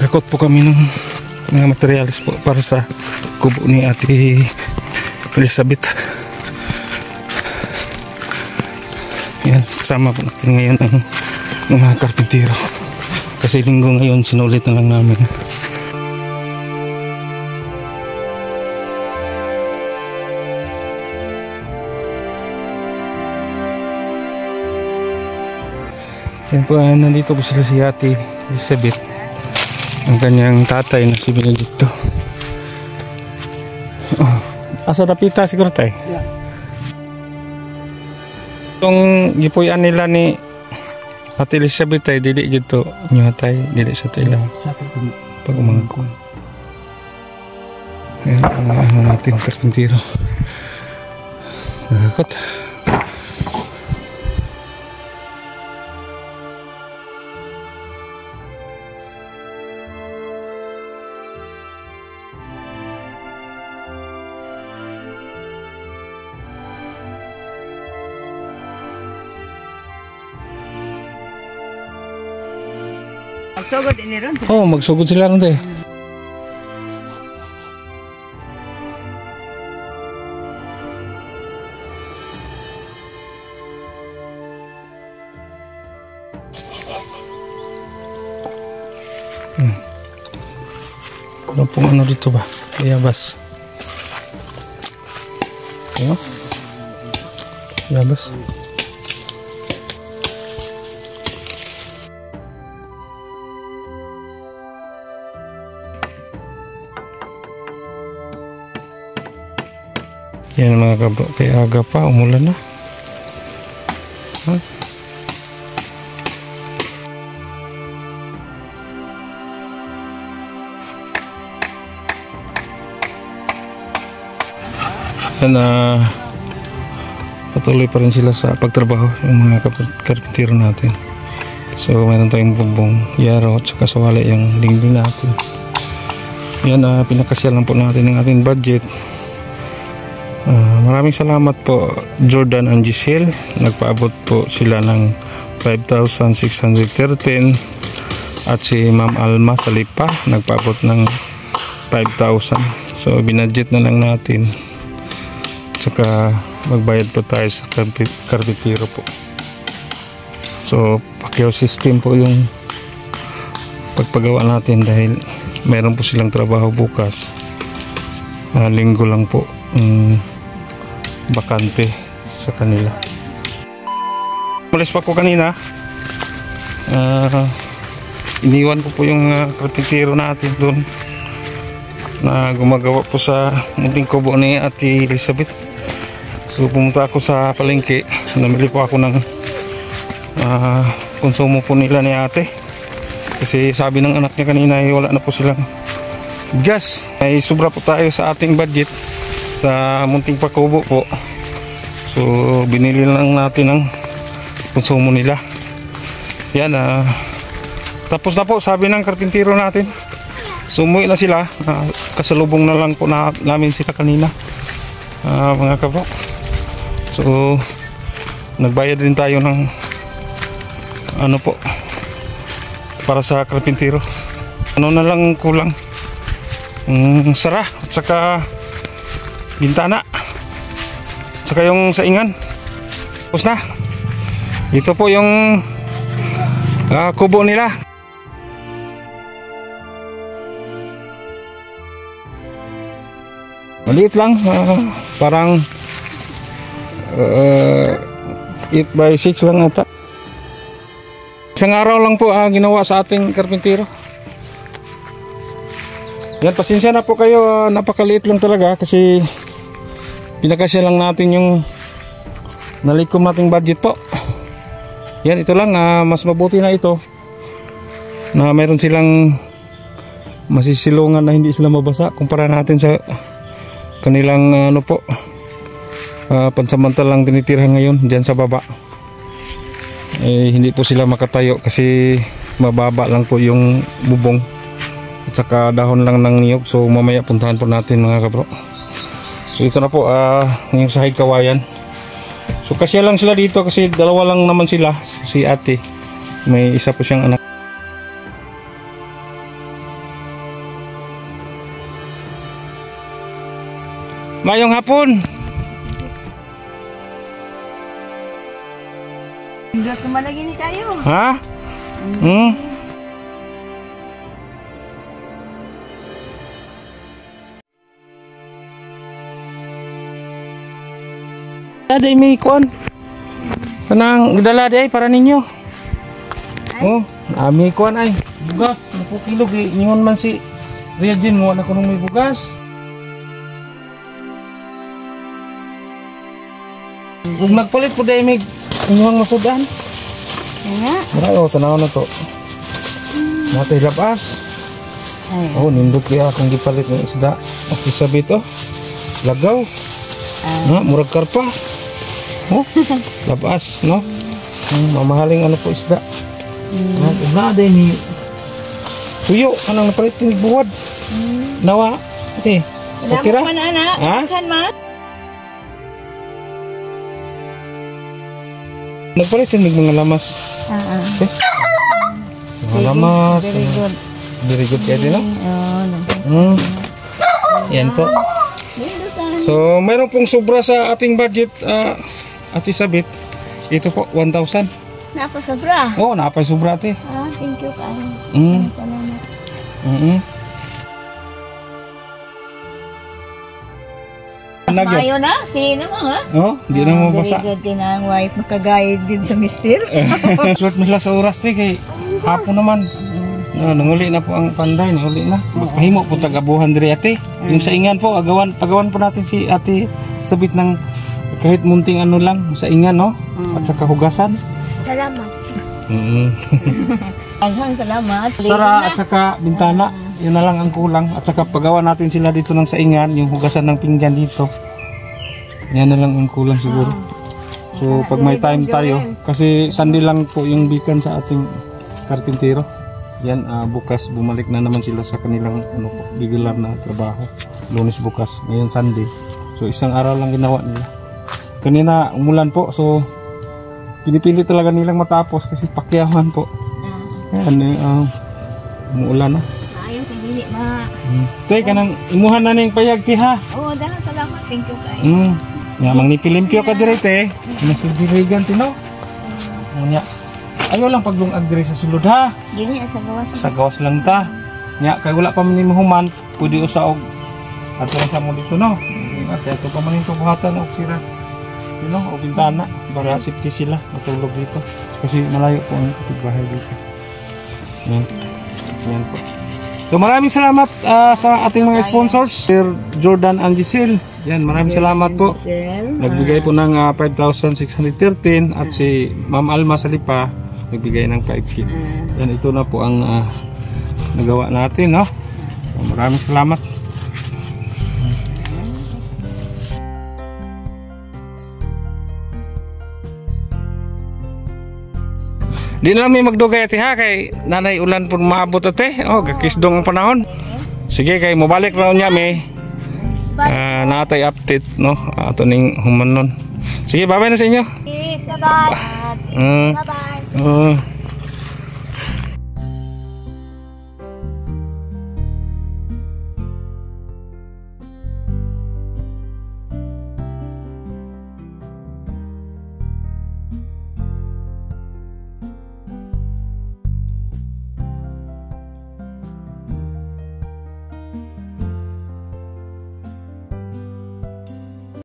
Nagakot po kami ng mga materialis po para sa kubo ni Ate Elizabeth. Yan, kasama po natin ngayon ang mga karpintero. Kasi linggo ngayon, sinulit na lang namin. Yan po, nandito po sila si Ate Elizabeth. Ang kanyang tatay na si Benedicto. Oh, asa napita siguro tayo? Yeah. Itong gipuyan nila ni Ate Elizabeth ay dili dito niya tayo, dili sa tayo pag umangko. Ayan ang ano natin, karpintero. Nakakot. Magsugod ini ron. Oh, magsugod sila ron tayo. Ano pong ano dito ba? Yabas. Ano? Yabas. Yan mga kabro, kaya aga pa, umulan na. Huh? Yan, patuloy pa rin sila sa pagtrabaho, yung mga karpintero natin. So mayroon tayong bubong, yaro, at saka sawali yung dingding natin. Yan, pinakasya lang po natin ng ating budget. Maraming salamat po Jordan and Giselle, nagpaabot po sila ng 5,613 at si Ma'am Alma Salipa nagpaabot ng 5,000. So binudget na lang natin, saka magbayad po tayo sa karpintero po. So Pacquiao system po yung pagpagawa natin dahil meron po silang trabaho bukas. Linggo lang po bakante sa kanila. Malis pa ko kanina, iniwan ko po yung karpintero natin doon na gumagawa po sa munting kubo ni Ate Elizabeth. So pumunta ako sa palengke, namili po ako ng konsumo po nila ni ate, kasi sabi ng anak niya kanina ay wala na po silang gas. Ay sobra po tayo sa ating budget sa munting pakubo po. So binili lang natin ang konsumo nila. Yan, tapos na po sabi ng karpintero natin. So umuwi na sila, kasalubong na lang po namin sila kanina, mga kabro. So nagbayad din tayo ng ano po para sa karpintero. Ano na lang kulang, sara at saka bintana at saka yung saingan. Tapos na. Ito po yung kubo nila. Maliit lang, parang 8x6 lang ata. Isang araw lang po ginawa sa ating karpintero. Yan, pasensya na po kayo, napakaliit lang talaga kasi pinakasya lang natin yung nalikom nating budget po. Yan, ito lang, mas mabuti na ito na mayroon silang masisilungan na hindi sila mabasa kumpara natin sa kanilang ano po, pansamantalang tinitirhan ngayon dyan sa baba. Hindi po sila makatayo kasi mababa lang po yung bubong at saka dahon lang ng niyog. So mamaya puntahan po natin mga kabro. So ito na po yung sahig kawayan. So kasya lang sila dito kasi dalawa lang naman sila, si ate, may isa po siyang anak. Mayong hapon. Hindi ko malagi ni kayo. Ha? Hmm? Ada may kuan. Kanang gidala di ay para ninyo. Oh, ami kuan ay bugas, napo kilo gi ingon man si Riajin mo na kuno may bugas. Ug nagpalit po dai mig inyong masudan. Nga. Mara tanaw na to. Natay labas. Ay. Oh, nindot kaya akong gipalit ng isda. Okay sabi to. Lagaw. Na, murag karpa. Oh, labas, no? Mamahaling ano po isda. Na day ni tuyo kanang napalit ni buwad. Nawa. Okay. Okay ra? Ha? Kan ma. Nagpalit sin mga lamas. Okay. Mga lamas. Very good. Very good kaya din, no? Oh, no. Yan po. So, mayroon pong sobra sa ating budget, Ate Sabit. Ito po, 1,000. Napasobra. Oo, napay sobra, ate. Thank you kayo. Salamat. Mayo na, sino mo ha? Oh, di na mo basa. Very good din ang wife, makagayad din sa mister. Sulat mo sila sa oras, te, kay hapon naman. No, nanguli na po ang panday, nanguli na. Magpahimo po tagabuhan diri, ate. Yung saingan po, pagawan po natin si Ate Sabit ng kahit munting ano lang, saingan, no? At saka hugasan. Salamat. Daghang salamat. Sara at saka bintana, yun na lang ang kulang. At saka pagawa natin sila dito ng saingan, yung hugasan ng pinggan dito. Yan na lang ang kulang siguro. So pag may time tayo, kasi Sunday lang po yung bikan sa ating karpintero. Yan, bukas bumalik na naman sila sa kanilang regular na trabaho. Lunes bukas, ngayon Sunday. So isang araw lang ginawa nila. Kanina umulan po, so pinipili talaga nilang matapos kasi pakyawan po. Yan, umuulan na. Ayaw sa dili ma. Tay, kanang imuhan na ning payag ti ha. Oh, daghang salamat. Thank you kayo. Nga mangnipilimpyo ka dire te. Nasidirigan tino. Nya. Ayaw lang paglungag dire sa sulod ha. Dili sa gawas. Sa gawas lang ta. Nya kay wala pa man ni mahuman, pwede usa og ato sa mo dito no. At ito pa man yung buhatan og sira. You know, o bintana para safety sila matulog dito. Kasi malayo po ang kapitbahay dito. Yan. Yan po. So maraming salamat sa ating mga sponsors, Sir Jordan and Giselle. Yan, maraming salamat po. Nagbigay po ng 5,613 at si Ma'am Alma Salipa nagbigay ng 5K. Yan, ito na po ang nagawa natin, no? So, maraming salamat. Di na may magdugay ati ha kay nanay ulan pun maabot ate. Oh, gakisdong ang panahon. Sige kay mobalik ra unya may natay update no ato ning human nun. Sige, bye-bye na sa inyo. Bye-bye. Bye-bye.